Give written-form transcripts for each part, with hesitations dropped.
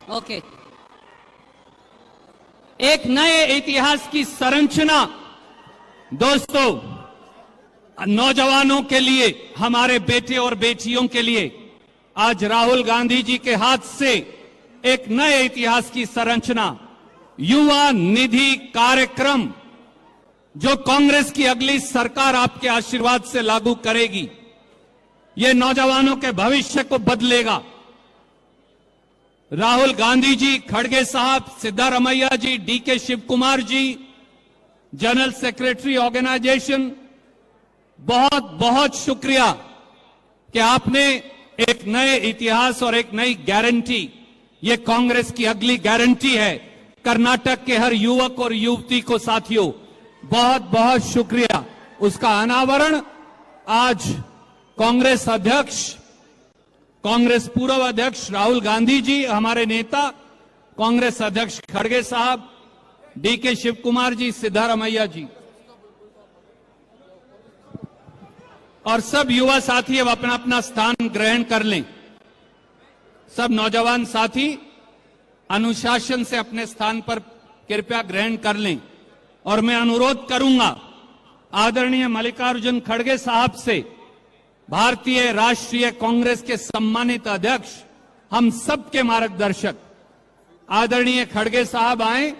Okay, एक नए इतिहास की संरचना दोस्तों, नौजवानों के लिए, हमारे बेटे और बेटियों के लिए आज राहुल गांधी जी के हाथ से एक नए इतिहास की संरचना, युवा निधि कार्यक्रम, जो कांग्रेस की अगली सरकार आपके आशीर्वाद से लागू करेगी, ये नौजवानों के भविष्य को बदलेगा। राहुल गांधी जी, खड़गे साहब, सिद्धारमैया जी, DK Shiv Kumar ji, general secretary organisation, बहुत बहुत शुक्रिया कि आपने एक नए इतिहास और एक नई गारंटी, ये कांग्रेस की अगली गारंटी है। कर्नाटक के हर युवक और युवती को साथियों बहुत बहुत शुक्रिया। उसका अनावरण आज कांग्रेस अध्यक्ष, कांग्रेस पूर्व अध्यक्ष राहुल गांधी जी, हमारे नेता कांग्रेस अध्यक्ष खड़गे साहब, डीके शिव कुमार जी, सिद्धारमैया जी और सब युवा साथी अब अपना अपना स्थान ग्रहण कर लें। सब नौजवान साथी अनुशासन से अपने स्थान पर कृपया ग्रहण कर लें। और मैं अनुरोध करूंगा आदरणीय मल्लिकार्जुन खड़गे साहब से, भारतीय राष्ट्रीय कांग्रेस के सम्मानित अध्यक्ष, हम सबके मार्गदर्शक आदरणीय खड़गे साहब आए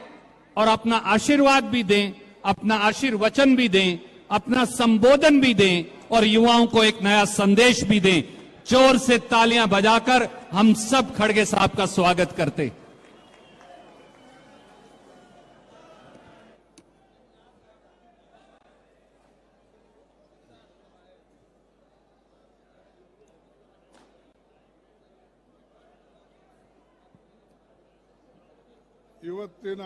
और अपना आशीर्वाद भी दें, अपना आशीर्वचन भी दें, अपना संबोधन भी दें और युवाओं को एक नया संदेश भी दें। जोर से तालियां बजाकर हम सब खड़गे साहब का स्वागत करते। ಇವತ್ತಿನ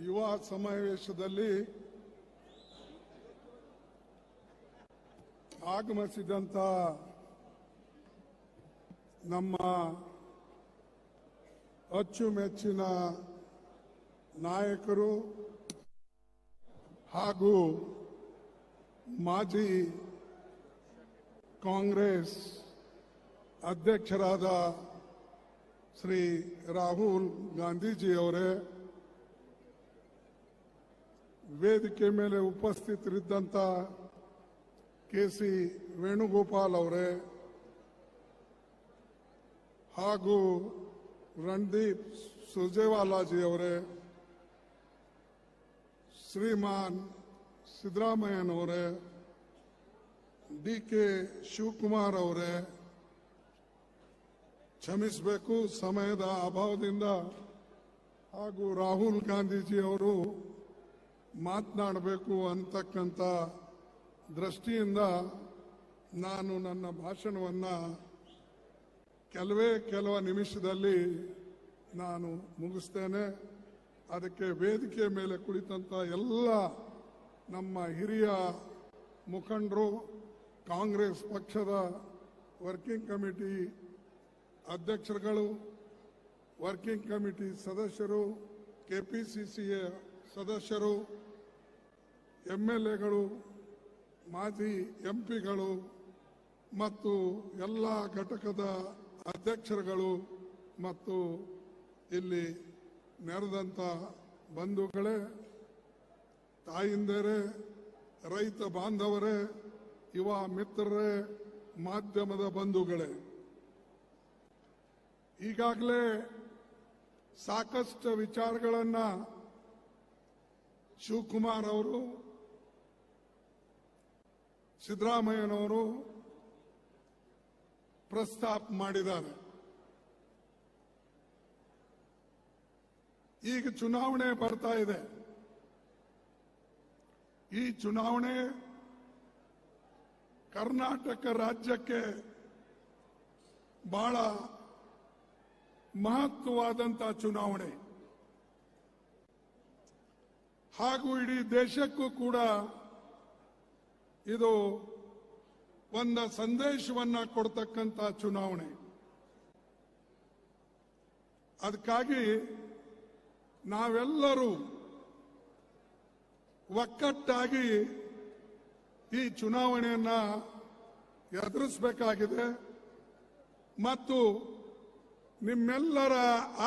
ಯುವ ಸಮಾವೇಶದಲ್ಲಿ ಆಗಮಿಸಿದಂತ ನಮ್ಮ ಅಚ್ಚುಮೆಚ್ಚಿನ ನಾಯಕರು ಹಾಗೂ ಮಾಜಿ ಕಾಂಗ್ರೆಸ್ ಅಧ್ಯಕ್ಷರಾದ ಶ್ರೀ ರಾಹುಲ್ ಗಾಂಧೀಜಿ ಅವರೇ, ವೇದಿಕೆ ಮೇಲೆ ಉಪಸ್ಥಿತರಿದ್ದಂಥ ಕೆ.ಸಿ. ವೇಣುಗೋಪಾಲ್ ಅವರೇ ಹಾಗೂ ರಣದೀಪ್ ಸುರ್ಜೇವಾಲಾಜಿ ಅವರೇ, ಶ್ರೀಮಾನ್ ಸಿದ್ದರಾಮಯ್ಯನವರೇ, ಡಿ.ಕೆ. ಶಿವಕುಮಾರ್ ಅವರೇ, ಕ್ಷಮಿಸಬೇಕು ಸಮಯದ ಅಭಾವದಿಂದ, ಹಾಗೂ ರಾಹುಲ್ ಗಾಂಧೀಜಿ ಅವರು ಮಾತನಾಡಬೇಕು ಅಂತಕ್ಕಂಥ ದೃಷ್ಟಿಯಿಂದ ನಾನು ನನ್ನ ಭಾಷಣವನ್ನು ಕೆಲವು ನಿಮಿಷದಲ್ಲಿ ನಾನು ಮುಗಿಸ್ತೇನೆ. ಅದಕ್ಕೆ ವೇದಿಕೆ ಮೇಲೆ ಕುಳಿತಂತ ಎಲ್ಲ ನಮ್ಮ ಹಿರಿಯ ಮುಖಂಡರು, ಕಾಂಗ್ರೆಸ್ ಪಕ್ಷದ ವರ್ಕಿಂಗ್ ಕಮಿಟಿ ಅಧ್ಯಕ್ಷರುಗಳು, ವರ್ಕಿಂಗ್ ಕಮಿಟಿ ಸದಸ್ಯರು, ಕೆಪಿಸಿಸಿಯ ಸದಸ್ಯರು, ಎಂಎಲ್ಎಗಳು, ಮಾಜಿ ಎಂಪಿಗಳು ಮತ್ತು ಎಲ್ಲ ಘಟಕದ ಅಧ್ಯಕ್ಷರುಗಳು ಮತ್ತು ಇಲ್ಲಿ ನೆರೆದಂತ ಬಂಧುಗಳೇ, ತಾಯಿಂದರೇ, ರೈತ ಬಾಂಧವರೇ, ಯುವ ಮಿತ್ರರೇ, ಮಾಧ್ಯಮದ ಬಂಧುಗಳೇ, ಈಗಾಗಲೇ ಸಾಕಷ್ಟು ವಿಚಾರಗಳನ್ನು ಶಿವಕುಮಾರ್ ಅವರು, ಸಿದ್ದರಾಮಯ್ಯನವರು ಪ್ರಸ್ತಾಪ ಮಾಡಿದ್ದಾರೆ. ಈಗ ಚುನಾವಣೆ ಬರ್ತಾ ಇದೆ. ಈ ಚುನಾವಣೆ ಕರ್ನಾಟಕ ರಾಜ್ಯಕ್ಕೆ ಬಹಳ ಮಹತ್ವವಾದಂತ ಚುನಾವಣೆ ಹಾಗೂ ಇಡೀ ದೇಶಕ್ಕೂ ಕೂಡ ಇದು ಒಂದು ಸಂದೇಶವನ್ನ ಕೊಡ್ತಕ್ಕಂತ ಚುನಾವಣೆ. ಅದಕ್ಕಾಗಿ ನಾವೆಲ್ಲರೂ ಒಕ್ಕಟ್ಟಾಗಿ ಈ ಚುನಾವಣೆಯನ್ನ ಎದುರಿಸಬೇಕಾಗಿದೆ. ಮತ್ತು ನಿಮ್ಮೆಲ್ಲರ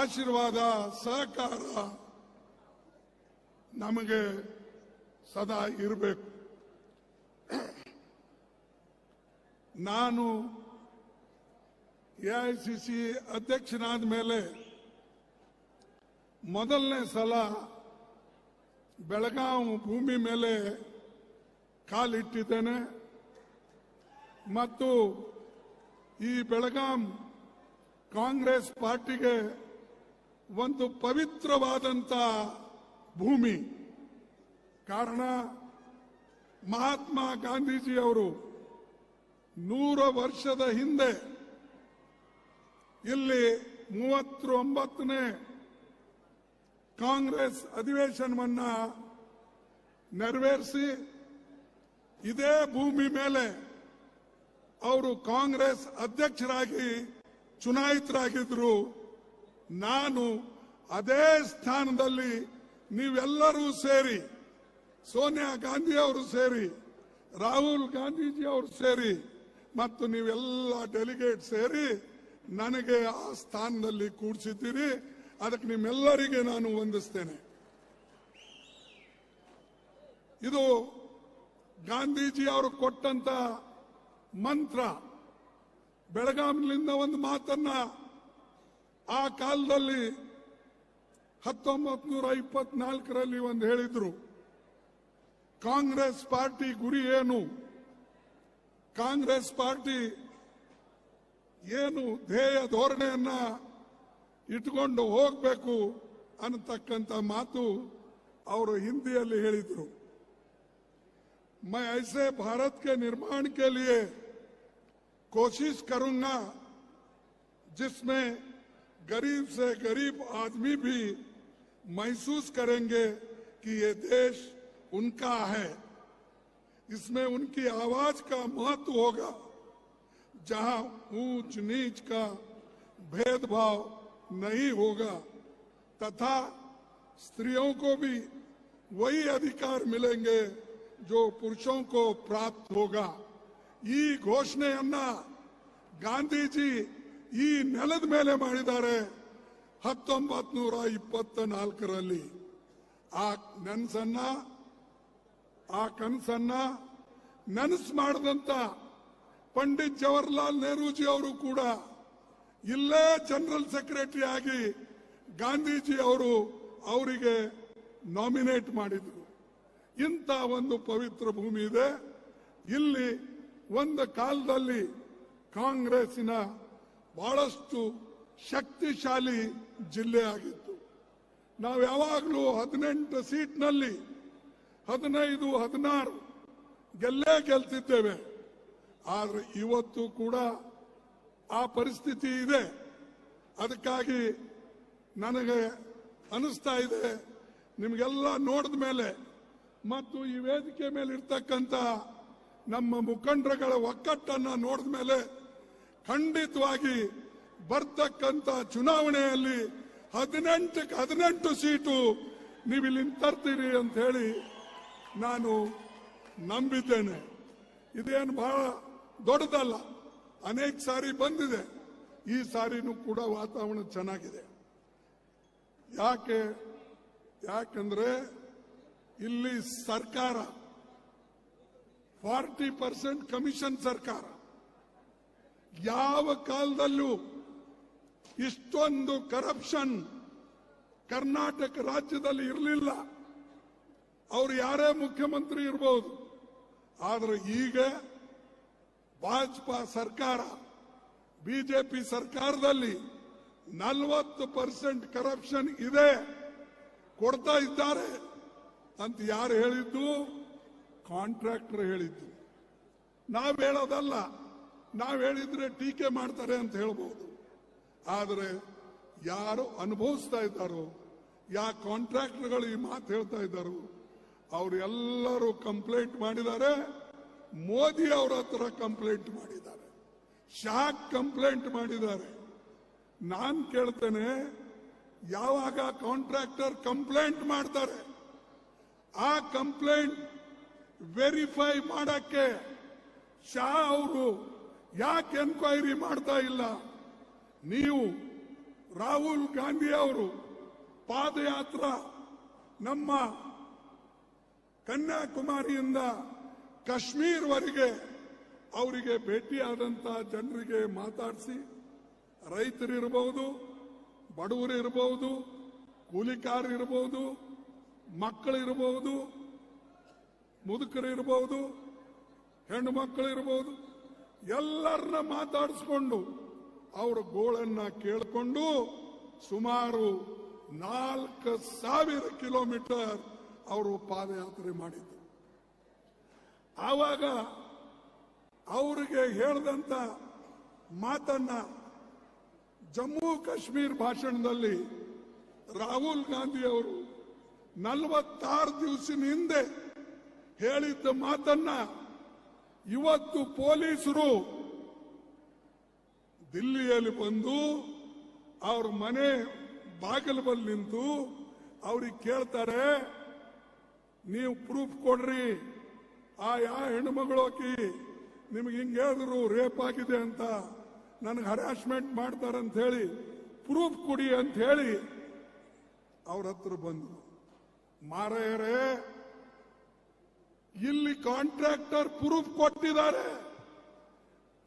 ಆಶೀರ್ವಾದ ಸಹಕಾರ ನಮಗೆ ಸದಾ ಇರಬೇಕು. ನಾನು ಎಐಸಿಸಿ ಅಧ್ಯಕ್ಷನಾದ ಮೇಲೆ ಮೊದಲನೇ ಸಲ ಬೆಳಗಾವಿ ಭೂಮಿ ಮೇಲೆ ಕಾಲಿಟ್ಟಿದ್ದೇನೆ ಮತ್ತು ಈ ಬೆಳಗಾಂ ಕಾಂಗ್ರೆಸ್ ಪಾರ್ಟಿಗೆ ಒಂದು ಪವಿತ್ರವಾದಂತ ಭೂಮಿ. ಕಾರಣ ಮಹಾತ್ಮ ಗಾಂಧೀಜಿಯವರು 100 ವರ್ಷದ ಹಿಂದೆ ಇಲ್ಲಿ 39ನೇ ಕಾಂಗ್ರೆಸ್ ಅಧಿವೇಶನವನ್ನ ನೆರವೇರಿಸಿ ಇದೇ ಭೂಮಿ ಮೇಲೆ ಅವರು ಕಾಂಗ್ರೆಸ್ ಅಧ್ಯಕ್ಷರಾಗಿ ಚುನಾಯಿತರಾಗಿದ್ರು. ನಾನು ಅದೇ ಸ್ಥಾನದಲ್ಲಿ ನೀವೆಲ್ಲರೂ ಸೇರಿ, ಸೋನಿಯಾ ಗಾಂಧಿ ಅವರು ಸೇರಿ, ರಾಹುಲ್ ಗಾಂಧೀಜಿ ಅವರು ಸೇರಿ ಮತ್ತು ನೀವೆಲ್ಲ ಡೆಲಿಗೇಟ್ ಸೇರಿ ನನಗೆ ಆ ಸ್ಥಾನದಲ್ಲಿ ಕೂಡಿಸಿದ್ದೀರಿ. ಅದಕ್ಕೆ ನಿಮ್ಮೆಲ್ಲರಿಗೆ ನಾನು ವಂದಿಸ್ತೇನೆ. ಇದು ಗಾಂಧೀಜಿ ಅವರು ಕೊಟ್ಟಂತ ಮಂತ್ರ. ಬೆಳಗಾವಿನಿಂದ ಒಂದು ಮಾತನ್ನ ಆ ಕಾಲದಲ್ಲಿ 1924ರಲ್ಲಿ ಒಂದು ಹೇಳಿದ್ರು. ಕಾಂಗ್ರೆಸ್ ಪಾರ್ಟಿ ಗುರಿ ಏನು, ಕಾಂಗ್ರೆಸ್ ಪಾರ್ಟಿ ಏನು ಧ್ಯೇಯ ಧೋರಣೆಯನ್ನ ಇಟ್ಕೊಂಡು ಹೋಗಬೇಕು ಅನ್ನತಕ್ಕಂಥ ಮಾತು ಅವರು ಹಿಂದಿಯಲ್ಲಿ ಹೇಳಿದ್ರು. मैं ऐसे भारत के निर्माण के लिए कोशिश करूंगा जिसमें गरीब से गरीब आदमी भी महसूस करेंगे कि ये देश उनका है. इसमें उनकी आवाज का महत्व होगा. जहां ऊंच नीच का भेदभाव नहीं होगा तथा स्त्रियों को भी वही अधिकार मिलेंगे जो पुरुषों को प्राप्त होगा. ಈ ಘೋಷಣೆಯನ್ನ ಗಾಂಧೀಜಿ ಈ ನೆಲದ ಮೇಲೆ ಮಾಡಿದ್ದಾರೆ 1924ರಲ್ಲಿ. ಆ ಕನಸನ್ನ ನನಸು ಮಾಡಿದಂತ ಪಂಡಿತ್ ಜವಾಹರ್ಲಾಲ್ ನೆಹರೂಜಿ ಅವರು ಕೂಡ ಇಲ್ಲೇ ಜನರಲ್ ಸೆಕ್ರೆಟರಿ ಆಗಿ ಗಾಂಧೀಜಿ ಅವರು ಅವರಿಗೆ ನಾಮಿನೇಟ್ ಮಾಡಿದ್ರು. ಇಂಥ ಒಂದು ಪವಿತ್ರ ಭೂಮಿ ಇದೆ. ಇಲ್ಲಿ ಒಂದು ಕಾಲದಲ್ಲಿ ಕಾಂಗ್ರೆಸ್ಸಿನ ಬಹಳಷ್ಟು ಶಕ್ತಿಶಾಲಿ ಜಿಲ್ಲೆ ಆಗಿತ್ತು. ನಾವು ಯಾವಾಗಲೂ 18 ಸೀಟ್ನಲ್ಲಿ 15, 16 ಗೆಲ್ತಿದ್ದೇವೆ. ಆದರೆ ಇವತ್ತು ಕೂಡ ಆ ಪರಿಸ್ಥಿತಿ ಇದೆ. ಅದಕ್ಕಾಗಿ ನನಗೆ ಅನಿಸ್ತಾ ಇದೆ, ನಿಮಗೆಲ್ಲ ನೋಡಿದ ಮೇಲೆ ಮತ್ತು ಈ ವೇದಿಕೆ ಮೇಲೆ ಇರ್ತಕ್ಕಂಥ ನಮ್ಮ ಮುಖಂಡರುಗಳ ಒಕ್ಕಟ್ಟನ್ನ ನೋಡಿದ ಮೇಲೆ ಖಂಡಿತವಾಗಿ ಬರ್ತಕ್ಕಂಥ ಚುನಾವಣೆಯಲ್ಲಿ 18ಕ್ಕೆ 18 ಸೀಟು ನೀವು ಇಲ್ಲಿ ತರ್ತೀರಿ ಅಂತ ಹೇಳಿ ನಾನು ನಂಬಿದ್ದೇನೆ. ಇದೇನು ಬಹಳ ದೊಡ್ಡದಲ್ಲ, ಅನೇಕ ಸಾರಿ ಬಂದಿದೆ. ಈ ಸಾರಿನೂ ಕೂಡ ವಾತಾವರಣ ಚೆನ್ನಾಗಿದೆ. ಯಾಕಂದ್ರೆ ಇಲ್ಲಿ ಸರ್ಕಾರ 40% ಕಮಿಷನ್ ಸರ್ಕಾರ. ಯಾವ ಕಾಲದಲ್ಲೂ ಇಷ್ಟೊಂದು ಕರಪ್ಷನ್ ಕರ್ನಾಟಕ ರಾಜ್ಯದಲ್ಲಿ ಇರಲಿಲ್ಲ. ಅವರು ಯಾರೇ ಮುಖ್ಯಮಂತ್ರಿ ಇರಬಹುದು. ಆದರೆ ಈಗ ವಾಜಪೇಯಿ ಸರ್ಕಾರ, ಬಿಜೆಪಿ ಸರ್ಕಾರದಲ್ಲಿ 40% ಕರಪ್ಷನ್ ಇದೆ, ಕೊಡ್ತಾ ಇದ್ದಾರೆ ಅಂತ ಯಾರು ಹೇಳಿದ್ದು? ಕಾಂಟ್ರಾಕ್ಟರ್ ಹೇಳಿದ್ದು. ನಾವು ಹೇಳೋದಲ್ಲ. ನಾವು ಹೇಳಿದ್ರೆ ಟೀಕೆ ಮಾಡ್ತಾರೆ ಅಂತ ಹೇಳ್ಬೋದು. ಆದರೆ ಯಾರು ಅನುಭವಿಸ್ತಾ ಇದ್ದಾರೋ, ಕಾಂಟ್ರಾಕ್ಟರ್ಗಳು ಈ ಮಾತು ಹೇಳ್ತಾ ಇದ್ದಾರೋ, ಅವರು ಎಲ್ಲರೂ ಕಂಪ್ಲೇಂಟ್ ಮಾಡಿದ್ದಾರೆ. ಮೋದಿ ಅವರ ಹತ್ರ ಕಂಪ್ಲೇಂಟ್ ಮಾಡಿದ್ದಾರೆ, ಶಾ ಕಂಪ್ಲೇಂಟ್ ಮಾಡಿದ್ದಾರೆ. ನಾನು ಕೇಳ್ತೇನೆ, ಯಾವಾಗ ಕಾಂಟ್ರಾಕ್ಟರ್ ಕಂಪ್ಲೇಂಟ್ ಮಾಡ್ತಾರೆ, ಆ ಕಂಪ್ಲೇಂಟ್ ವೆರಿಫೈ ಮಾಡಕ್ಕೆ ಶಾ ಅವರು ಯಾಕೆ ಎನ್ಕ್ವೈರಿ ಮಾಡ್ತಾ ಇಲ್ಲ ನೀವು ರಾಹುಲ್ ಗಾಂಧಿ ಅವರು ಪಾದಯಾತ್ರ ನಮ್ಮ ಕನ್ಯಾಕುಮಾರಿಯಿಂದ ಕಾಶ್ಮೀರವರೆಗೆ ಅವರಿಗೆ ಭೇಟಿಯಾದಂತ ಜನರಿಗೆ ಮಾತಾಡಿಸಿ, ರೈತರಿರಬಹುದು, ಬಡವರಿರಬಹುದು, ಕೂಲಿಕಾರರಿರಬಹುದು, ಮಕ್ಕಳಿರಬಹುದು, ಮುದುಕರಿರಬಹುದು, ಹೆಣ್ಣು ಮಕ್ಕಳಿರಬಹುದು, ಎಲ್ಲರನ್ನ ಮಾತಾಡಿಸ್ಕೊಂಡು ಅವರ ಗೋಳನ್ನ ಕೇಳಿಕೊಂಡು ಸುಮಾರು 4,000 ಕಿಲೋಮೀಟರ್ ಅವರು ಪಾದಯಾತ್ರೆ ಮಾಡಿದ್ರು. ಆವಾಗ ಅವರಿಗೆ ಹೇಳಿದಂತ ಮಾತನ್ನ ಜಮ್ಮು ಕಾಶ್ಮೀರ ಭಾಷಣದಲ್ಲಿ ರಾಹುಲ್ ಗಾಂಧಿ ಅವರು 46 ದಿವಸದ ಹಿಂದೆ ಹೇಳಿದ್ದ ಮಾತನ್ನ ಇವತ್ತು ಪೊಲೀಸರು ದಿಲ್ಲಿಯಲ್ಲಿ ಬಂದು ಅವ್ರ ಮನೆ ಬಾಗಿಲು ಬಲ್ಲಿ ನಿಂತು ಅವ್ರಿಗೆ ಕೇಳ್ತಾರೆ, ನೀವು ಪ್ರೂಫ್ ಕೊಡ್ರಿ, ಯಾವ ಹೆಣ್ಣುಮಗಳು ಹಾಕಿ ನಿಮ್ಗೆ ಹಿಂಗೆ ಹೇಳಿದ್ರು ರೇಪ್ ಆಗಿದೆ ಅಂತ, ನನಗೆ ಹರಾಸ್ಮೆಂಟ್ ಮಾಡ್ತಾರಂತ ಹೇಳಿ ಪ್ರೂಫ್ ಕೊಡಿ ಅಂತ ಹೇಳಿ ಅವ್ರ ಹತ್ರ ಬಂದ್ರು. ಮಾರಾಯರೇ, ಇಲ್ಲಿ ಕಾಂಟ್ರಾಕ್ಟರ್ ಪ್ರೂಫ್ ಕೊಟ್ಟಿದ್ದಾರೆ.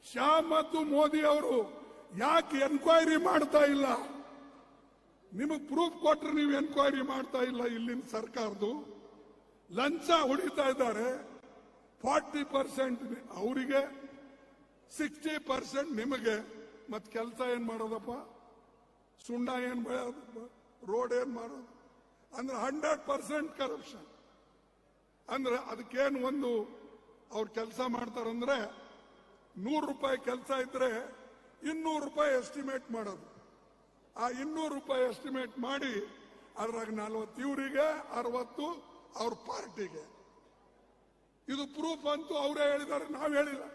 ಶಾ ಮತ್ತು ಮೋದಿ ಅವರು ಯಾಕೆ ಎನ್ಕ್ವೈರಿ ಮಾಡ್ತಾ ಇಲ್ಲ? ನಿಮಗೆ ಪ್ರೂಫ್ ಕೊಟ್ರೆ ನೀವು ಎನ್ಕ್ವೈರಿ ಮಾಡ್ತಾ ಇಲ್ಲ. ಇಲ್ಲಿನ ಸರ್ಕಾರದ್ದು ಲಂಚ ಹೊಡಿತಾ ಇದ್ದಾರೆ. 40% ಅವರಿಗೆ, 60% ನಿಮಗೆ. ಮತ್ ಕೆಲಸ ಏನ್ ಮಾಡೋದಪ್ಪ? ಸುಣ್ಣ ಏನ್ ಬೆಳೆಯೋದಪ್ಪ? ರೋಡ್ ಏನ್ ಮಾಡೋದು? ಅಂದ್ರೆ 100% ಕರಪ್ಷನ್. ಅಂದ್ರೆ ಅದಕ್ಕೇನು ಒಂದು ಅವ್ರು ಕೆಲಸ ಮಾಡ್ತಾರಂದ್ರೆ, 100 ರೂಪಾಯಿ ಕೆಲಸ ಇದ್ರೆ 200 ರೂಪಾಯಿ ಎಸ್ಟಿಮೇಟ್ ಮಾಡೋದು. ಆ 200 ರೂಪಾಯಿ ಎಸ್ಟಿಮೇಟ್ ಮಾಡಿ ಅದ್ರಾಗ 40 ಇವರಿಗೆ, 60 ಅವ್ರ ಪಾರ್ಟಿಗೆ. ಇದು ಪ್ರೂಫ್ ಅಂತೂ ಅವರೇ ಹೇಳಿದ್ದಾರೆ, ನಾವು ಹೇಳಿಲ್ಲ.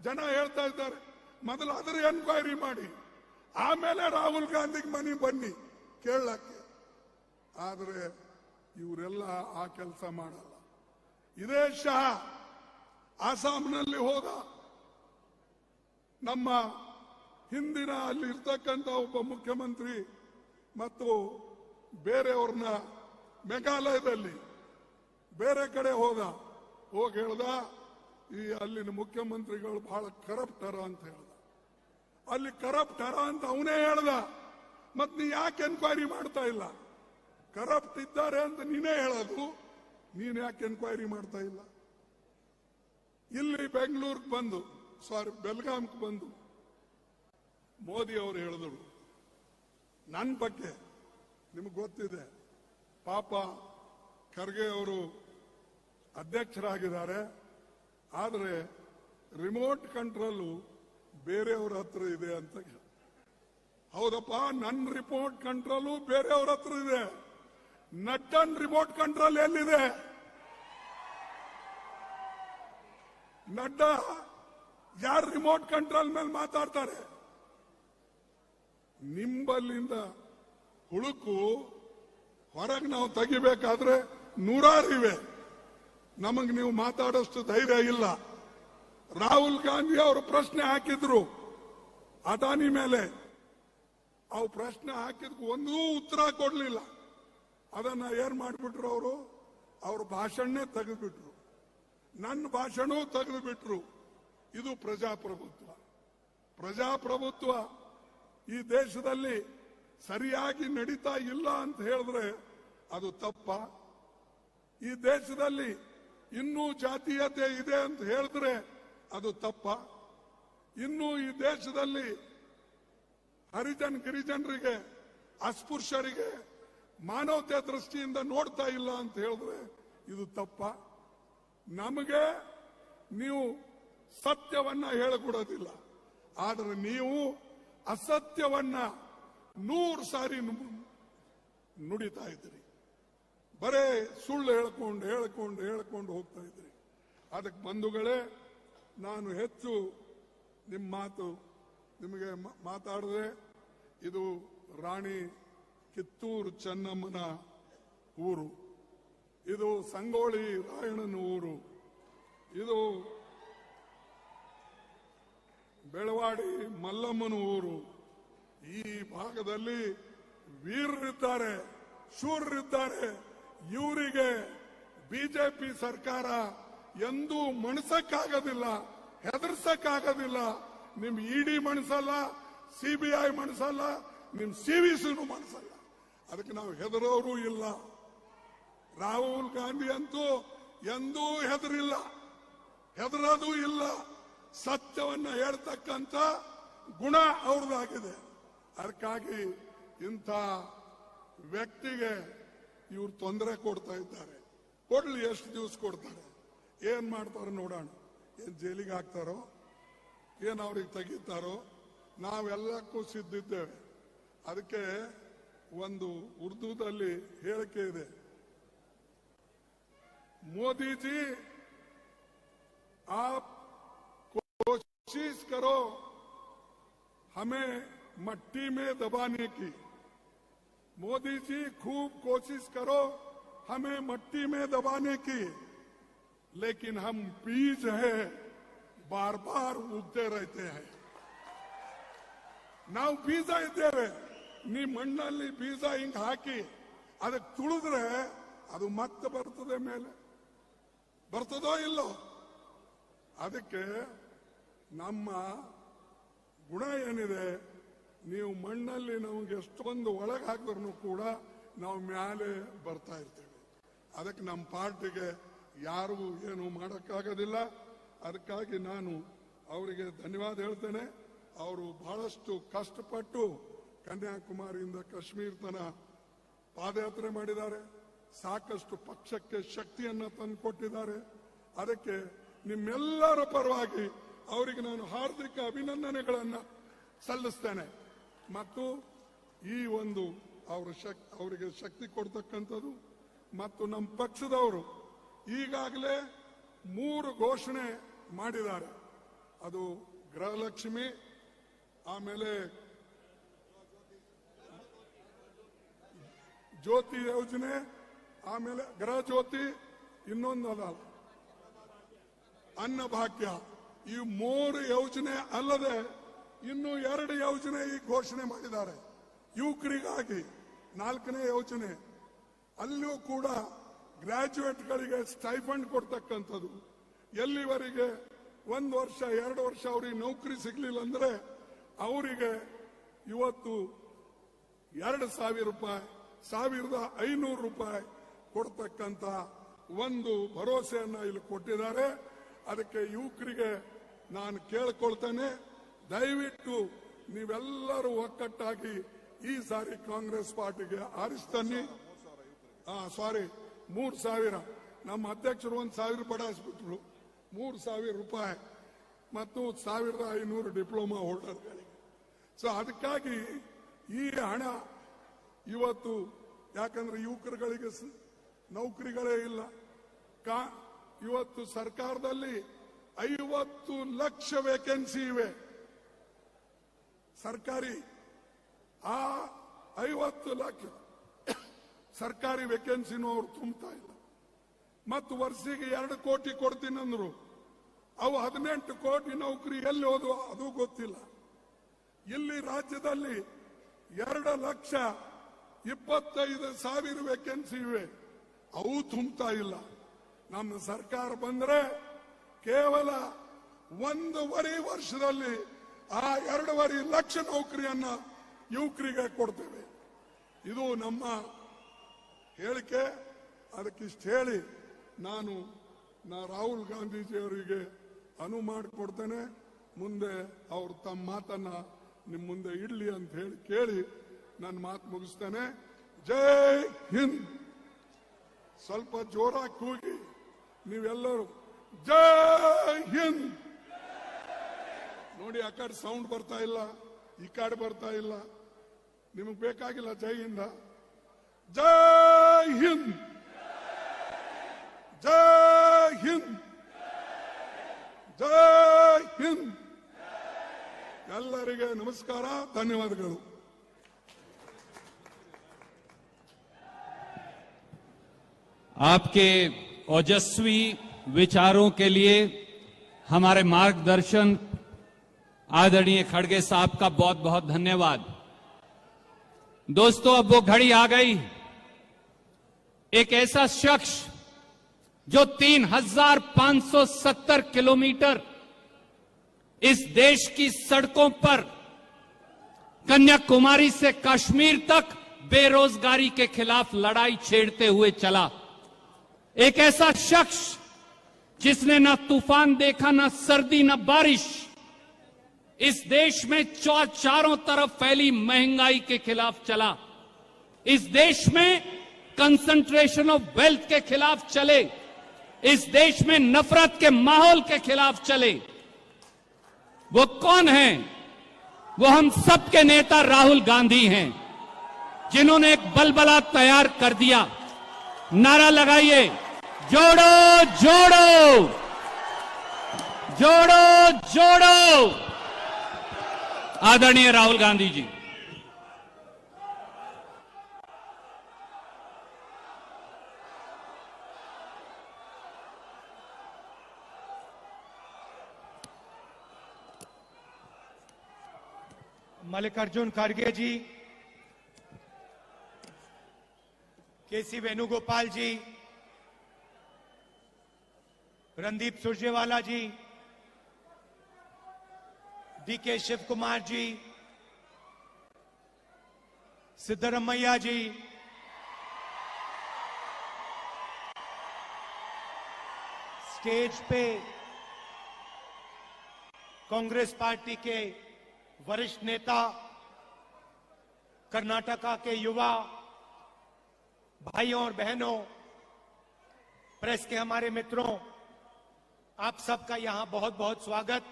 ಜನ ಹೇಳ್ತಾ ಇದ್ದಾರೆ. ಮೊದಲು ಅದರ ಎನ್ಕ್ವೈರಿ ಮಾಡಿ, ಆಮೇಲೆ ರಾಹುಲ್ ಗಾಂಧಿಗೆ ಮನೆ ಬನ್ನಿ ಕೇಳಕ್ಕೆ. ಆದರೆ ಇವರೆಲ್ಲ ಆ ಕೆಲಸ ಮಾಡಲ್ಲ. ಇದೇ ಶಾ ಆಸಾಂನಲ್ಲಿ ಹೋದ. ನಮ್ಮ ಹಿಂದಿನ ಅಲ್ಲಿ ಇರ್ತಕ್ಕಂಥ ಒಬ್ಬ ಮುಖ್ಯಮಂತ್ರಿ ಮತ್ತು ಬೇರೆಯವ್ರನ್ನ ಮೇಘಾಲಯದಲ್ಲಿ ಬೇರೆ ಕಡೆ ಹೋದ. ಹೋಗಿ ಹೇಳ್ದ, ಈ ಅಲ್ಲಿನ ಮುಖ್ಯಮಂತ್ರಿಗಳು ಬಹಳ ಕರಪ್ಟರ ಅಂತ ಹೇಳ್ದ. ಅಲ್ಲಿ ಕರಪ್ಟರ ಅಂತ ಅವನೇ ಹೇಳ್ದ. ಮತ್ ನೀ ಯಾಕೆ ಎನ್ಕ್ವೈರಿ ಮಾಡ್ತಾ ಇಲ್ಲ? ಕರಪ್ಟ್ ಇದ್ದಾರೆ ಅಂತ ನೀನೇ ಹೇಳೋದು, ನೀನ್ ಯಾಕೆ ಎನ್ಕ್ವೈರಿ ಮಾಡ್ತಾ ಇಲ್ಲ? ಇಲ್ಲಿ ಬೆಂಗಳೂರಿಗೆ ಬಂದು, ಬೆಲ್ಗಾಂಗೆ ಬಂದು ಮೋದಿ ಅವರು ಹೇಳಿದ್ರು ನನ್ನ ಬಗ್ಗೆ. ನಿಮಗೆ ಗೊತ್ತಿದೆ, ಪಾಪ ಖರ್ಗೆ ಅವರು ಅಧ್ಯಕ್ಷರಾಗಿದ್ದಾರೆ. ಆದರೆ ರಿಮೋಟ್ ಕಂಟ್ರೋಲ್ ಬೇರೆಯವ್ರ ಹತ್ರ ಇದೆ ಅಂತ. ಹೌದಪ್ಪ, ನನ್ನ ರಿಮೋಟ್ ಕಂಟ್ರೋಲು ಬೇರೆಯವ್ರ ಹತ್ರ ಇದೆ. ನಡ್ಡನ್ ರಿಮೋಟ್ ಕಂಟ್ರೋಲ್ ಎಲ್ಲಿದೆ? ನಡ್ಡಾ ಯಾರು ರಿಮೋಟ್ ಕಂಟ್ರೋಲ್ ಮೇಲೆ ಮಾತಾಡ್ತಾರೆ? ನಿಂಬಲ್ಲಿಂದ ಹುಳುಕು ಹೊರಗೆ ನಾವು ತೆಗಿಬೇಕಾದ್ರೆ 100 ಇವೆ. ನಮಗೆ ನೀವು ಮಾತಾಡೋಷ್ಟು ಧೈರ್ಯ ಇಲ್ಲ. ರಾಹುಲ್ ಗಾಂಧಿ ಅವರು ಪ್ರಶ್ನೆ ಹಾಕಿದ್ರು ಅದಾನಿ ಮೇಲೆ. ಅವು ಪ್ರಶ್ನೆ ಹಾಕಿದ್ಕು ಒಂದೂ ಉತ್ತರ ಕೊಡ್ಲಿಲ್ಲ. ಅದನ್ನ ಏನ್ ಮಾಡಿಬಿಟ್ರು ಅವರು? ಅವ್ರ ಭಾಷಣನೇ ತೆಗೆದುಬಿಟ್ರು, ನನ್ನ ಭಾಷಣ ತೆಗೆದುಬಿಟ್ರು. ಇದು ಪ್ರಜಾಪ್ರಭುತ್ವ. ಪ್ರಜಾಪ್ರಭುತ್ವ ಈ ದೇಶದಲ್ಲಿ ಸರಿಯಾಗಿ ನಡೀತಾ ಇಲ್ಲ ಅಂತ ಹೇಳಿದ್ರೆ ಅದು ತಪ್ಪ? ಈ ದೇಶದಲ್ಲಿ ಇನ್ನೂ ಜಾತೀಯತೆ ಇದೆ ಅಂತ ಹೇಳಿದ್ರೆ ಅದು ತಪ್ಪ? ಇನ್ನೂ ಈ ದೇಶದಲ್ಲಿ ಗಿರಿಜನರಿಗೆ, ಅಸ್ಪೃಶ್ಯರಿಗೆ ಮಾನವತೆ ದೃಷ್ಟಿಯಿಂದ ನೋಡ್ತಾ ಇಲ್ಲ ಅಂತ ಹೇಳಿದ್ರೆ ಇದು ತಪ್ಪ? ನಮಗೆ ನೀವು ಸತ್ಯವನ್ನ ಹೇಳಿಕೊಡೋದಿಲ್ಲ, ಆದರೆ ನೀವು ಅಸತ್ಯವನ್ನ 100 ಸಾರಿ ನುಡಿತಾ ಇದ್ದೀರಿ. ಬರೇ ಸುಳ್ಳು ಹೇಳ್ಕೊಂಡು ಹೋಗ್ತಾ ಇದ್ರಿ. ಅದಕ್ಕೆ ಬಂಧುಗಳೇ, ನಾನು ಹೆಚ್ಚು ನಿಮ್ಮ ಮಾತು ನಿಮಗೆ ಮಾತಾಡಿದ್ರೆ, ಇದು ರಾಣಿ ಕಿತ್ತೂರು ಚೆನ್ನಮ್ಮನ ಊರು, ಇದು ಸಂಗೊಳ್ಳಿ ರಾಯಣ್ಣನ ಊರು, ಇದು ಬೆಳವಾಡಿ ಮಲ್ಲಮ್ಮನ ಊರು, ಈ ಭಾಗದಲ್ಲಿ ವೀರರಿದ್ದಾರೆ, ಶೂರರಿದ್ದಾರೆ. ಇವರಿಗೆ ಬಿಜೆಪಿ ಸರ್ಕಾರ ಎಂದೂ ಮಣಿಸಕ್ಕಾಗೋದಿಲ್ಲ, ಹೆದರ್ಸಕ್ಕಾಗೋದಿಲ್ಲ. ನಿಮ್ ಇಡಿ ಮಣಿಸಲ್ಲ, ಸಿಬಿಐ ಮಣಿಸಲ್ಲ, ನಿಮ್ ಸಿವಿಸಿನೂ ಮಣಿಸಲ್ಲ. ಅದಕ್ಕೆ ನಾವು ಹೆದರೋರು ಇಲ್ಲ. ರಾಹುಲ್ ಗಾಂಧಿ ಅಂತೂ ಎಂದೂ ಹೆದರಿಲ್ಲ, ಹೆದರೋದು ಇಲ್ಲ. ಸತ್ಯವನ್ನ ಹೇಳ್ತಕ್ಕಂಥ ಗುಣ ಅವ್ರದ್ದಾಗಿದೆ. ಅದಕ್ಕಾಗಿ ಇಂಥ ವ್ಯಕ್ತಿಗೆ ಇವ್ರು ತೊಂದರೆ ಕೊಡ್ತಾ ಇದ್ದಾರೆ. ಕೊಡ್ಲಿ, ಎಷ್ಟು ದಿವಸ ಕೊಡ್ತಾರೆ, ಏನ್ ಮಾಡ್ತಾರೋ ನೋಡೋಣ. ಏನ್ ಜೈಲಿಗೆ ಹಾಕ್ತಾರೋ, ಏನ್ ಅವ್ರಿಗೆ ತೆಗಿತಾರೋ, ನಾವೆಲ್ಲಕ್ಕೂ ಸಿದ್ಧಿದ್ದೇವೆ. ಅದಕ್ಕೆ ಒಂದು ಉರ್ದುದಲ್ಲಿ ಹೇಳಿಕೆ ಇದೆ, ಮೋದಿಜಿ आप कोशिश करो हमें मट्टी में दबाने की। मोदी जी खूब कोशिश करो हमें मट्टी में दबाने की, लेकिन हम बीज है बार बार उगते रहते हैं. ನಾವು ಬೀಜ ಇದ್ದೇವೆ, ನೀ ಮಣ್ಣಲ್ಲಿ ಬೀಜ ಹಿಂಗ್ ಹಾಕಿ ಅದಕ್ಕೆ ತುಳಿದ್ರೆ ಅದು ಮತ್ತೆ ಬರ್ತದೆ, ಮೇಲೆ ಬರ್ತದೋ ಇಲ್ಲೋ. ಅದಕ್ಕೆ ನಮ್ಮ ಗುಣ ಏನಿದೆ, ನೀವು ಮಣ್ಣಲ್ಲಿ ನಮಗೆ ಎಷ್ಟೊಂದು ಒಳಗೆ ಹಾಕಿದ್ರು ಕೂಡ ನಾವು ಮ್ಯಾಲೆ ಬರ್ತಾ ಇರ್ತೇವೆ. ಅದಕ್ಕೆ ನಮ್ಮ ಪಾರ್ಟಿಗೆ ಯಾರು ಏನು ಮಾಡೋಕ್ಕಾಗೋದಿಲ್ಲ. ಅದಕ್ಕಾಗಿ ನಾನು ಅವರಿಗೆ ಧನ್ಯವಾದ ಹೇಳ್ತೇನೆ. ಅವರು ಬಹಳಷ್ಟು ಕಷ್ಟಪಟ್ಟು ಕನ್ಯಾಕುಮಾರಿಯಿಂದ ಕಾಶ್ಮೀರ ತನಕ ಪಾದಯಾತ್ರೆ ಮಾಡಿದ್ದಾರೆ. ಸಾಕಷ್ಟು ಪಕ್ಷಕ್ಕೆ ಶಕ್ತಿಯನ್ನ ತಂದುಕೊಟ್ಟಿದ್ದಾರೆ. ಅದಕ್ಕೆ ನಿಮ್ಮೆಲ್ಲರ ಪರವಾಗಿ ಅವರಿಗೆ ನಾನು ಹಾರ್ದಿಕ ಅಭಿನಂದನೆಗಳನ್ನ ಸಲ್ಲಿಸ್ತೇನೆ. ಮತ್ತು ಈ ಒಂದು ಅವರಿಗೆ ಶಕ್ತಿ ಕೊಡ್ತಕ್ಕಂಥದ್ದು. ಮತ್ತು ನಮ್ಮ ಪಕ್ಷದವರು ಈಗಾಗಲೇ 3 ಘೋಷಣೆ ಮಾಡಿದ್ದಾರೆ. ಅದು ಗೃಹಲಕ್ಷ್ಮಿ, ಆಮೇಲೆ ಜ್ಯೋತಿ ಯೋಜನೆ, ಆಮೇಲೆ ಗೃಹ ಜ್ಯೋತಿ, ಇನ್ನೊಂದಲ್ಲ ಅನ್ನಭಾಗ್ಯ. ಈ 3 ಯೋಜನೆ ಅಲ್ಲದೆ ಇನ್ನು 2 ಯೋಜನೆ ಈ ಘೋಷಣೆ ಮಾಡಿದ್ದಾರೆ. ಯುವಕರಿಗಾಗಿ 4ನೇ ಯೋಜನೆ, ಅಲ್ಲಿಯೂ ಕೂಡ ಗ್ರಾಜ್ಯುಯೇಟ್ಗಳಿಗೆ ಸ್ಟೈಫಂಡ್ ಕೊಡ್ತಕ್ಕಂಥದ್ದು. ಎಲ್ಲಿವರೆಗೆ 1 ವರ್ಷ 2 ವರ್ಷ ಅವರಿಗೆ ನೌಕರಿ ಸಿಗ್ಲಿಲ್ಲ ಅಂದ್ರೆ ಅವರಿಗೆ ಇವತ್ತು 2,000 ರೂಪಾಯಿ, 1,500 ರೂಪಾಯಿ ಕೊಡ್ತಕ್ಕಂಥ ಒಂದು ಭರವಸೆಯನ್ನ ಇಲ್ಲಿ ಕೊಟ್ಟಿದ್ದಾರೆ. ಅದಕ್ಕೆ ಯುವಕರಿಗೆ ನಾನು ಕೇಳ್ಕೊಳ್ತೇನೆ, ದಯವಿಟ್ಟು ನೀವೆಲ್ಲರೂ ಒಕ್ಕಟ್ಟಾಗಿ ಈ ಸಾರಿ ಕಾಂಗ್ರೆಸ್ ಪಾರ್ಟಿಗೆ ಆರಿಸ್ತಾನೆ. 3,000 ನಮ್ಮ ಅಧ್ಯಕ್ಷರು 1,000 ಬಡಾಯಿಸ್ಬಿಟ್ರು. 3,000 ರೂಪಾಯಿ ಮತ್ತು 1,500 ಡಿಪ್ಲೊಮಾ ಹೋಲ್ಡರ್ಗಳಿಗೆ. ಸೊ ಅದಕ್ಕಾಗಿ ಈ ಹಣ ಇವತ್ತು, ಯಾಕಂದ್ರೆ ಯುವಕರುಗಳಿಗೆ ನೌಕರಿಗಳೇ ಇಲ್ಲ. ಇವತ್ತು ಸರ್ಕಾರದಲ್ಲಿ 50 ಲಕ್ಷ ವೇಕೆನ್ಸಿ ಇವೆ ಸರ್ಕಾರಿ. ಆ 50 ಲಕ್ಷ ಸರ್ಕಾರಿ ವೇಕೆನ್ಸಿನೂ ಅವರು ತುಂಬುತ್ತಾ ಇಲ್ಲ. ಮತ್ತು ವರ್ಷಿಗೆ 2 ಕೋಟಿ ಕೊಡ್ತೀನಂದ್ರು. ಅವು 18 ಕೋಟಿ ನೌಕರಿ ಎಲ್ಲಿ ಹೋದ್ವು ಅದು ಗೊತ್ತಿಲ್ಲ. ಇಲ್ಲಿ ರಾಜ್ಯದಲ್ಲಿ 2,25,000 ವೇಕೆನ್ಸಿ ಇವೆ, ಅವು ತುಂಬುತ್ತಾ ಇಲ್ಲ. ನಮ್ಮ ಸರ್ಕಾರ ಬಂದ್ರೆ ಕೇವಲ 1.5 ವರ್ಷದಲ್ಲಿ ಆ 2.5 ಲಕ್ಷ ನೌಕರಿಯನ್ನ ಯುವಕರಿಗೆ ಕೊಡ್ತೇವೆ. ಇದು ನಮ್ಮ ಹೇಳಿಕೆ. ಅದಕ್ಕಿಷ್ಟು ಹೇಳಿ ನಾನು ರಾಹುಲ್ ಗಾಂಧೀಜಿಯವರಿಗೆ ಅನುವು ಮಾಡಿಕೊಡ್ತೇನೆ. ಮುಂದೆ ಅವರು ತಮ್ಮ ಮಾತನ್ನ ನಿಮ್ಮ ಮುಂದೆ ಇಡ್ಲಿ ಅಂತ ಹೇಳಿ ಕೇಳಿ ನನ್ನ ಮಾತು ಮುಗಿಸ್ತೇನೆ. ಜೈ ಹಿಂದ್. ಸ್ವಲ್ಪ ಜೋರಾಗಿ ಕೂಗಿ ನೀವೆಲ್ಲರೂ ಜೈ ಹಿಂದ್ ನೋಡಿ. ಆ ಕಡೆ ಸೌಂಡ್ ಬರ್ತಾ ಇಲ್ಲ, ಈ ಕಡೆ ಬರ್ತಾ ಇಲ್ಲ. ನಿಮಗೆ ಬೇಕಾಗಿಲ್ಲ ಜೈ ಹಿಂದ. ಜೈ ಹಿಂದ್, ಜೈ ಹಿಂದ್, ಜೈ ಹಿಂದ್. ಎಲ್ಲರಿಗೆ ನಮಸ್ಕಾರ, ಧನ್ಯವಾದಗಳು. आपके ओजस्वी विचारों के लिए हमारे मार्गदर्शन आदरणीय खड़गे साहब का बहुत बहुत धन्यवाद। दोस्तों, अब वो घड़ी आ गई, एक ऐसा शख्स जो 3,570 किलोमीटर इस देश की सड़कों पर कन्याकुमारी से कश्मीर तक बेरोजगारी के खिलाफ लड़ाई छेड़ते हुए चला। एक ऐसा शख्स जिसने ना तूफान देखा, ना सर्दी, ना बारिश, इस देश में चारों तरफ फैली महंगाई के खिलाफ चला, इस देश में कंसंट्रेशन ऑफ वेल्थ के खिलाफ चले, इस देश में नफरत के माहौल के खिलाफ चले। वो कौन है? वो हम सबके नेता राहुल गांधी हैं, जिन्होंने एक बलबला तैयार कर दिया। नारा लगाइए, जोड़ो जोड़ो, जोड़ो जोड़ो। आदरणीय राहुल गांधी जी। मल्लिकार्जुन खड़गे जी, केसी वेणुगोपाल जी, रणदीप सुरजेवाला जी, डीके शिव कुमार जी, सिद्धरमैया जी, स्टेज पे कांग्रेस पार्टी के वरिष्ठ नेता, कर्नाटका के युवा भाइयों और बहनों, प्रेस के हमारे मित्रों, आप सबका यहां बहुत बहुत स्वागत,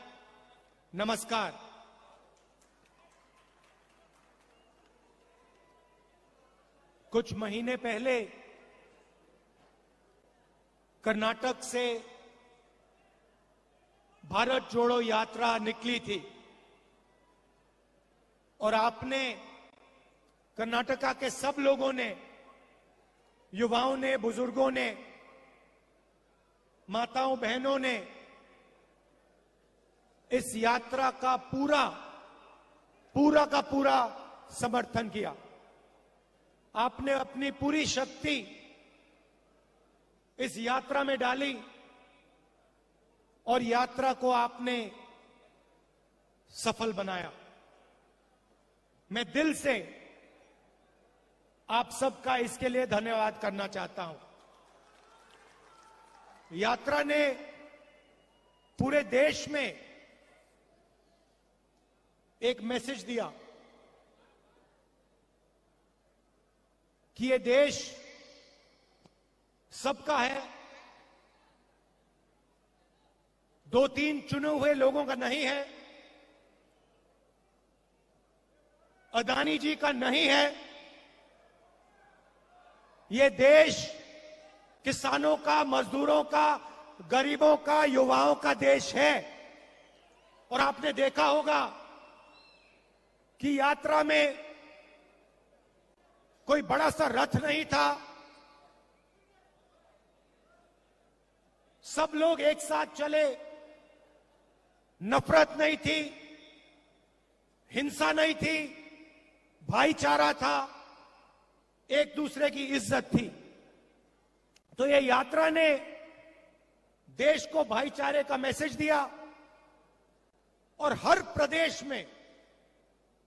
नमस्कार। कुछ महीने पहले कर्नाटक से भारत जोड़ो यात्रा निकली थी और आपने, कर्नाटका के सब लोगों ने, युवाओं ने, बुजुर्गों ने, माताओं बहनों ने इस यात्रा का पूरा का पूरा समर्थन किया। आपने अपनी पूरी शक्ति इस यात्रा में डाली और यात्रा को आपने सफल बनाया। मैं दिल से आप सबका इसके लिए धन्यवाद करना चाहता हूं। यात्रा ने पूरे देश में एक मैसेज दिया कि ये देश सबका है, 2-3 चुने हुए लोगों का नहीं है, अदानी जी का नहीं है। ये देश किसानों का, मजदूरों का, गरीबों का, युवाओं का देश है। और आपने देखा होगा कि यात्रा में कोई बड़ा सा रथ नहीं था, सब लोग एक साथ चले, नफरत नहीं थी, हिंसा नहीं थी, भाईचारा था, एक दूसरे की इज्जत थी। तो ये यात्रा ने देश को भाईचारे का मैसेज दिया और हर प्रदेश में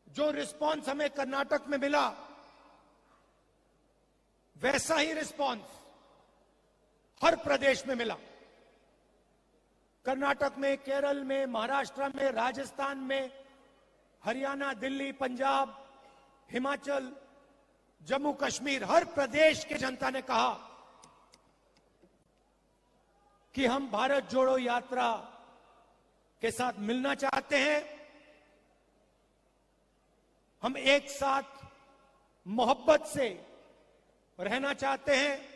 जो रिस्पांस हमें कर्नाटक में मिला, वैसा ही रिस्पांस हर प्रदेश में मिला। कर्नाटक में, केरल में, महाराष्ट्र में, राजस्थान में, हरियाणा, दिल्ली, पंजाब, हिमाचल, जम्मू कश्मीर, हर प्रदेश के जनता ने कहा कि हम भारत जोड़ो यात्रा के साथ मिलना चाहते हैं, हम एक साथ मोहब्बत से रहना चाहते हैं,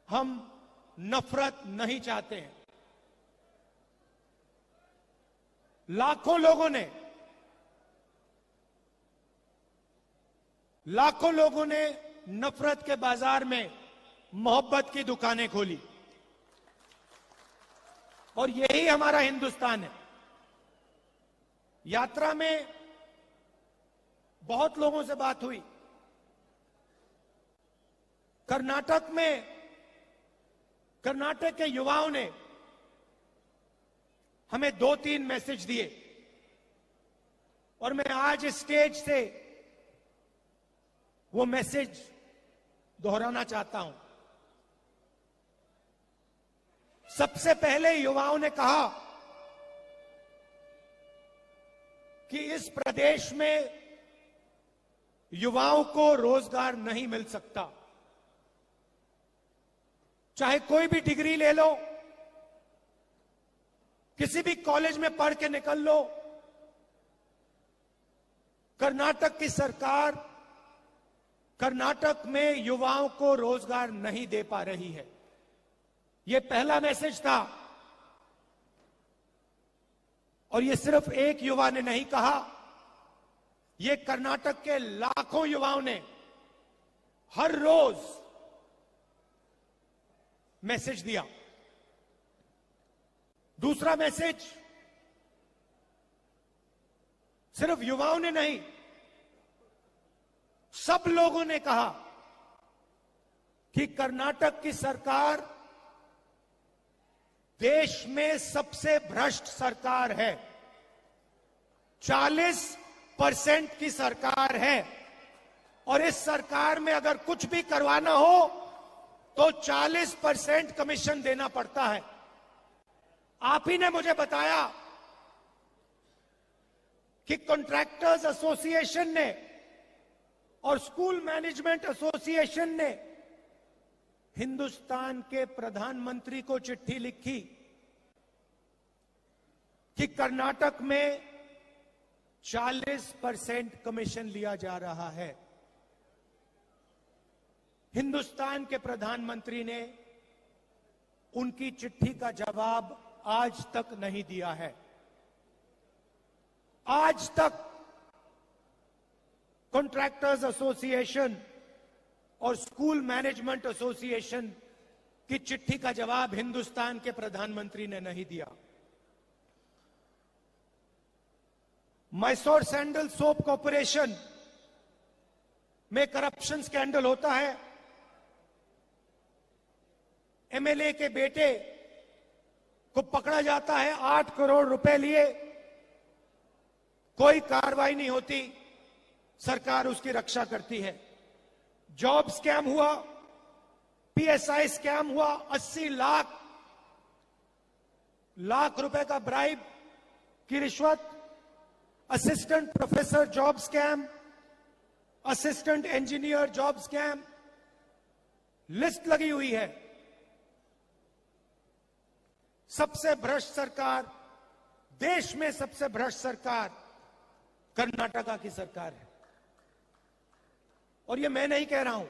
हम नफरत नहीं चाहते हैं। लाखों लोगों ने नफरत के बाजार में मोहब्बत की दुकानें खोली और यही हमारा हिंदुस्तान है। यात्रा में बहुत लोगों से बात हुई। कर्नाटक के युवाओं ने हमें 2-3 मैसेज दिए और मैं आज इस स्टेज से वो मैसेज दोहराना चाहता हूं। सबसे पहले युवाओं ने कहा कि इस प्रदेश में युवाओं को रोजगार नहीं मिल सकता। चाहे कोई भी डिग्री ले लो, किसी भी कॉलेज में पढ़ के निकल लो, कर्नाटक की सरकार कर्नाटक में युवाओं को रोजगार नहीं दे पा रही है। यह पहला मैसेज था। और यह सिर्फ एक युवा ने नहीं कहा, यह कर्नाटक के लाखों युवाओं ने हर रोज मैसेज दिया। दूसरा मैसेज सिर्फ युवाओं ने नहीं, सब लोगों ने कहा कि कर्नाटक की सरकार देश में सबसे भ्रष्ट सरकार है। 40% की सरकार है और इस सरकार में अगर कुछ भी करवाना हो तो 40% कमीशन देना पड़ता है। आप ही ने मुझे बताया कि कॉन्ट्रैक्टर्स एसोसिएशन ने और स्कूल मैनेजमेंट एसोसिएशन ने हिंदुस्तान के प्रधानमंत्री को चिट्ठी लिखी कि कर्नाटक में 40% कमीशन लिया जा रहा है। हिंदुस्तान के प्रधानमंत्री ने उनकी चिट्ठी का जवाब आज तक नहीं दिया है। आज तक कॉन्ट्रैक्टर्स एसोसिएशन और स्कूल मैनेजमेंट एसोसिएशन की चिट्ठी का जवाब हिंदुस्तान के प्रधानमंत्री ने नहीं दिया। मैसूर सैंडल सोप कॉर्पोरेशन में करप्शन स्कैंडल होता है। एमएलए के बेटे को पकड़ा जाता है, 8 करोड़ रुपए लिए, कोई कार्रवाई नहीं होती, सरकार उसकी रक्षा करती है। जॉब स्कैम हुआ, पीएसआई स्कैम हुआ, 80 लाख रुपए का ब्राइब की रिश्वत, assistant professor job scam, assistant engineer job scam, list लगी हुई है। सबसे भ्रष्ट सरकार, देश में सबसे भ्रष्ट सरकार कर्नाटका की सरकार है। और ये मैं नहीं कह रहा हूं,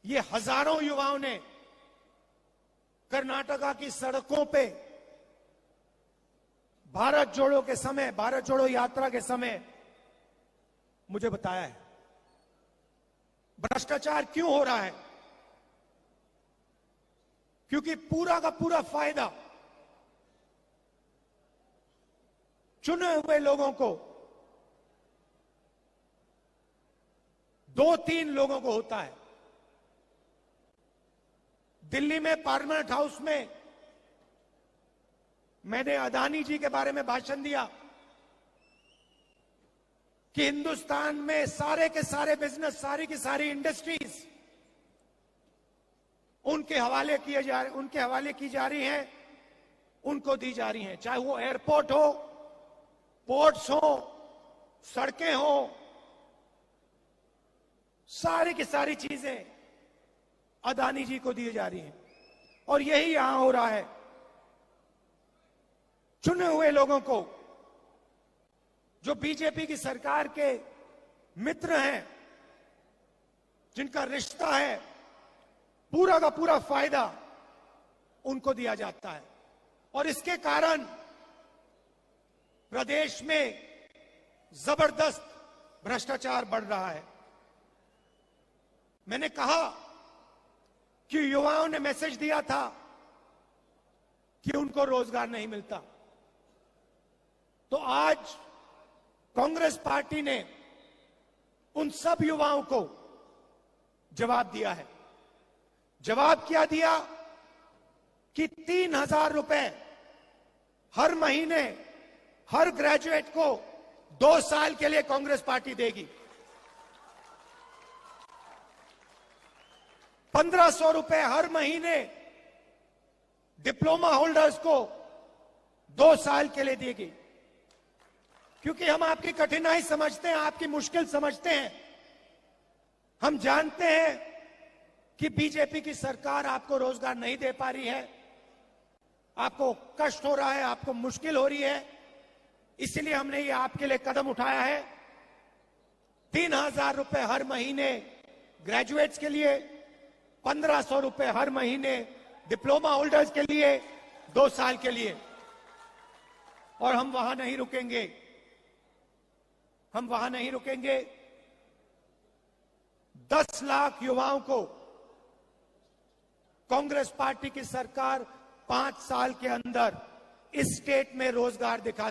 ये हजारों युवाओं ने कर्नाटका की सड़कों पे भारत जोड़ो के समय, भारत जोड़ो यात्रा के समय मुझे बताया है। भ्रष्टाचार क्यों हो रहा है? क्योंकि पूरा का पूरा फायदा चुने हुए लोगों को, 2-3 लोगों को होता है। दिल्ली में पार्लियामेंट हाउस में मैंने अदानी जी के बारे में भाषण दिया कि हिंदुस्तान में सारे के सारे बिजनेस, सारी की सारी इंडस्ट्रीज उनके हवाले की जा रही हैं, उनको दी जा रही हैं। चाहे वो एयरपोर्ट हो, पोर्ट्स हो, सड़कें हो, सारी की सारी चीजें अदानी जी को दी जा रही हैं। और यही यहां हो रहा है। चुने हुए लोगों को, जो बीजेपी की सरकार के मित्र हैं, जिनका रिश्ता है, पूरा का पूरा फायदा उनको दिया जाता है। और इसके कारण प्रदेश में जबरदस्त भ्रष्टाचार बढ़ रहा है। मैंने कहा कि युवाओं ने मैसेज दिया था कि उनको रोजगार नहीं मिलता, तो आज कांग्रेस पार्टी ने उन सब युवाओं को जवाब दिया है। जवाब क्या दिया कि 3,000 रुपए हर महीने हर ग्रेजुएट को 2 साल के लिए कांग्रेस पार्टी देगी। 1,500 रुपए हर महीने डिप्लोमा होल्डर्स को 2 साल के लिए देगी। क्योंकि हम आपकी कठिनाई समझते हैं, आपकी मुश्किल समझते हैं। हम जानते हैं कि बीजेपी की सरकार आपको रोजगार नहीं दे पा रही है, आपको कष्ट हो रहा है, आपको मुश्किल हो रही है। इसलिए हमने ये आपके लिए कदम उठाया है। 3,000 रुपए हर महीने ग्रेजुएट्स के लिए, 1,500 रुपए हर महीने डिप्लोमा होल्डर्स के लिए, 2 साल के लिए। और हम वहां नहीं रुकेंगे, हम वहां नहीं रुकेंगे। 10 लाख युवाओं को कांग्रेस पार्टी की सरकार 5 साल के अंदर इस स्टेट में रोजगार दिखा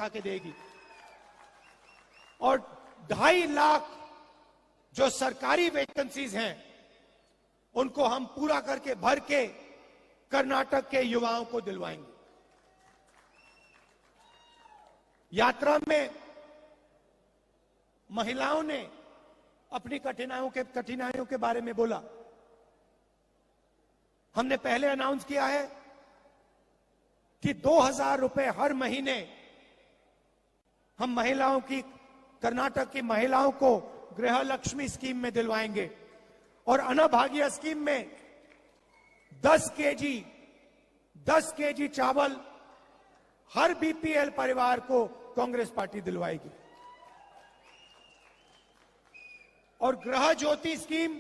के देगी। और 2.5 लाख जो सरकारी वैकेंसीज हैं उनको हम पूरा करके भर के कर्नाटक के युवाओं को दिलवाएंगे। यात्रा में महिलाओं ने अपनी कठिनाइयों के बारे में बोला। हमने पहले अनाउंस किया है कि 2,000 रुपए हर महीने हम महिलाओं की, कर्नाटक की महिलाओं को गृह लक्ष्मी स्कीम में दिलवाएंगे। और अन्नभाग्य स्कीम में 10 केजी चावल हर बीपीएल परिवार को कांग्रेस पार्टी दिलवाएगी। और गृह ज्योति स्कीम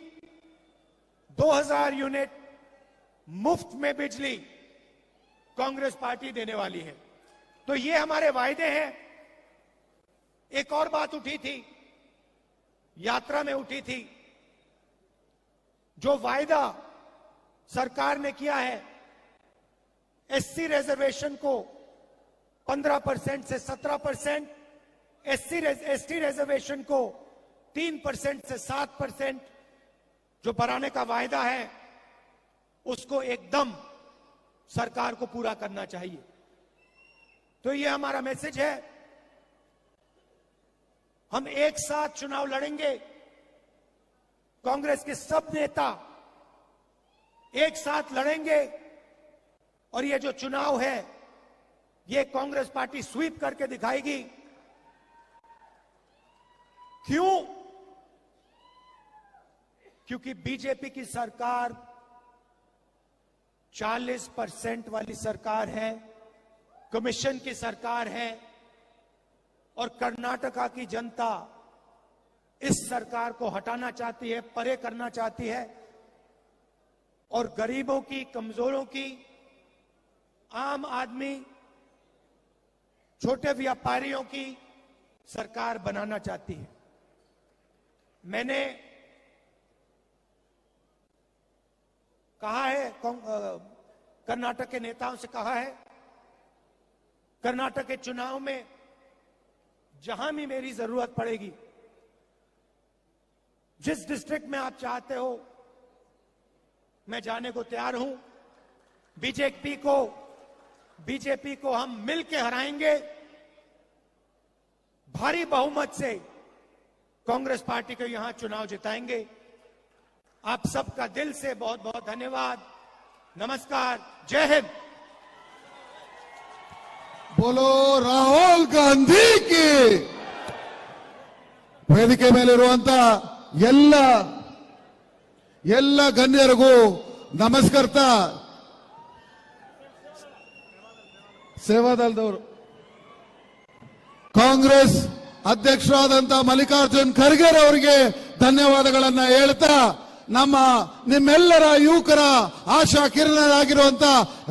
2,000 यूनिट मुफ्त में बिजली कांग्रेस पार्टी देने वाली है। तो ये हमारे वायदे हैं। एक और बात उठी थी, यात्रा में उठी थी, जो वायदा सरकार ने किया है एससी रिजर्वेशन को 15% से 17%, एसटी रिजर्वेशन को 3% से 7% जो बढ़ाने का वायदा है उसको एकदम सरकार को पूरा करना चाहिए। तो ये हमारा मैसेज है। हम एक साथ चुनाव लड़ेंगे। कांग्रेस के सब नेता एक साथ लड़ेंगे और ये जो चुनाव है ये कांग्रेस पार्टी स्वीप करके दिखाएगी। क्यों? क्योंकि बीजेपी की सरकार 40% वाली सरकार है, कमीशन की सरकार है और कर्नाटका की जनता इस सरकार को हटाना चाहती है, परे करना चाहती है और गरीबों की, कमजोरों की, आम आदमी, छोटे व्यापारियों की सरकार बनाना चाहती है। मैंने कहा है, कर्नाटक के नेताओं से कहा है, कर्नाटक के चुनाव में जहां भी मेरी जरूरत पड़ेगी, जिस डिस्ट्रिक्ट में आप चाहते हो मैं जाने को तैयार हूं। बीजेपी को हम मिलकर हराएंगे। भारी बहुमत से कांग्रेस पार्टी को यहां चुनाव जिताएंगे। आप सबका दिल से बहुत बहुत धन्यवाद। नमस्कार, जय हिंद। बोलो ರಾಹುಲ್ ಗಾಂಧಿ ಕಿ ವೇದಿಕೆ ಮೇಲಿರುವಂತ ಎಲ್ಲ ಗಣ್ಯರಿಗೂ ನಮಸ್ಕರಿಸ್ತಾ ಸೇವಾದಳದವರು ಕಾಂಗ್ರೆಸ್ ಅಧ್ಯಕ್ಷರಾದಂತ ಮಲ್ಲಿಕಾರ್ಜುನ್ ಖರ್ಗೆ ಅವರಿಗೆ ಧನ್ಯವಾದಗಳನ್ನ ಹೇಳ್ತಾ ನಿಮ್ಮೆಲ್ಲರ ಯುವಕರ ಆಶಾ ಕಿರಣರಾಗಿರುವಂತ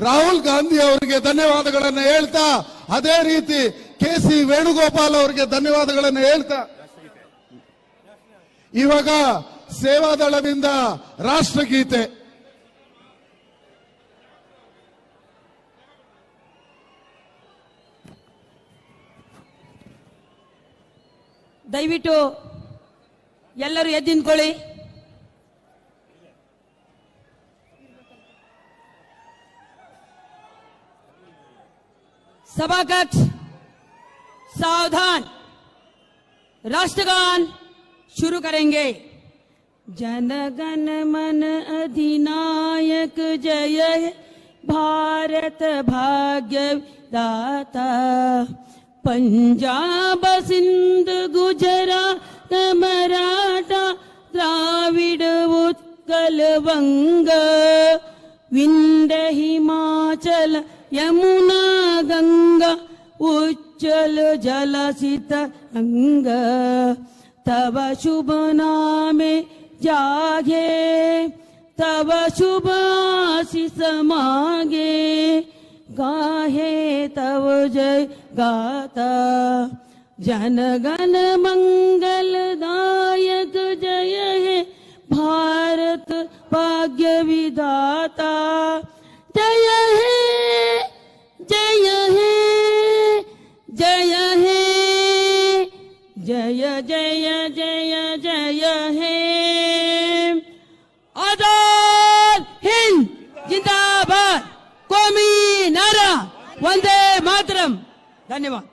ರಾಹುಲ್ ಗಾಂಧಿ ಅವರಿಗೆ ಧನ್ಯವಾದಗಳನ್ನ ಹೇಳ್ತಾ ಅದೇ ರೀತಿ ಕೆಸಿ ವೇಣುಗೋಪಾಲ್ ಅವರಿಗೆ ಧನ್ಯವಾದಗಳನ್ನ ಹೇಳ್ತಾ ಇವಾಗ ಸೇವಾದಳದಿಂದ ರಾಷ್ಟ್ರಗೀತೆ ದಯವಿಟ್ಟು ಎಲ್ಲರೂ ಎದ್ದು ನಿಂತ್ಕೊಳ್ಳಿ. सभा कक्ष सावधान. राष्ट्रगान शुरू करेंगे. जन गण मन अधिनायक जय हे भारत भाग्य दाता. पंजाब सिंध गुजरात मराठा द्राविड उत्कल वंग विंध्य हिमाचल यमुना गंगा उच्चल जलसित अंग. तव शुभ नामे जागे तव शुभ आशीष मागे. गाहे तव जय गाता. जन गण मंगल दायक जय हे भारत भाग्य विधाता. जय हे जय हे जय हे जय जय जय जय हे. आजाद हिंद जिंदाबाद. कौमी नारा वंदे मातरम. धन्यवाद.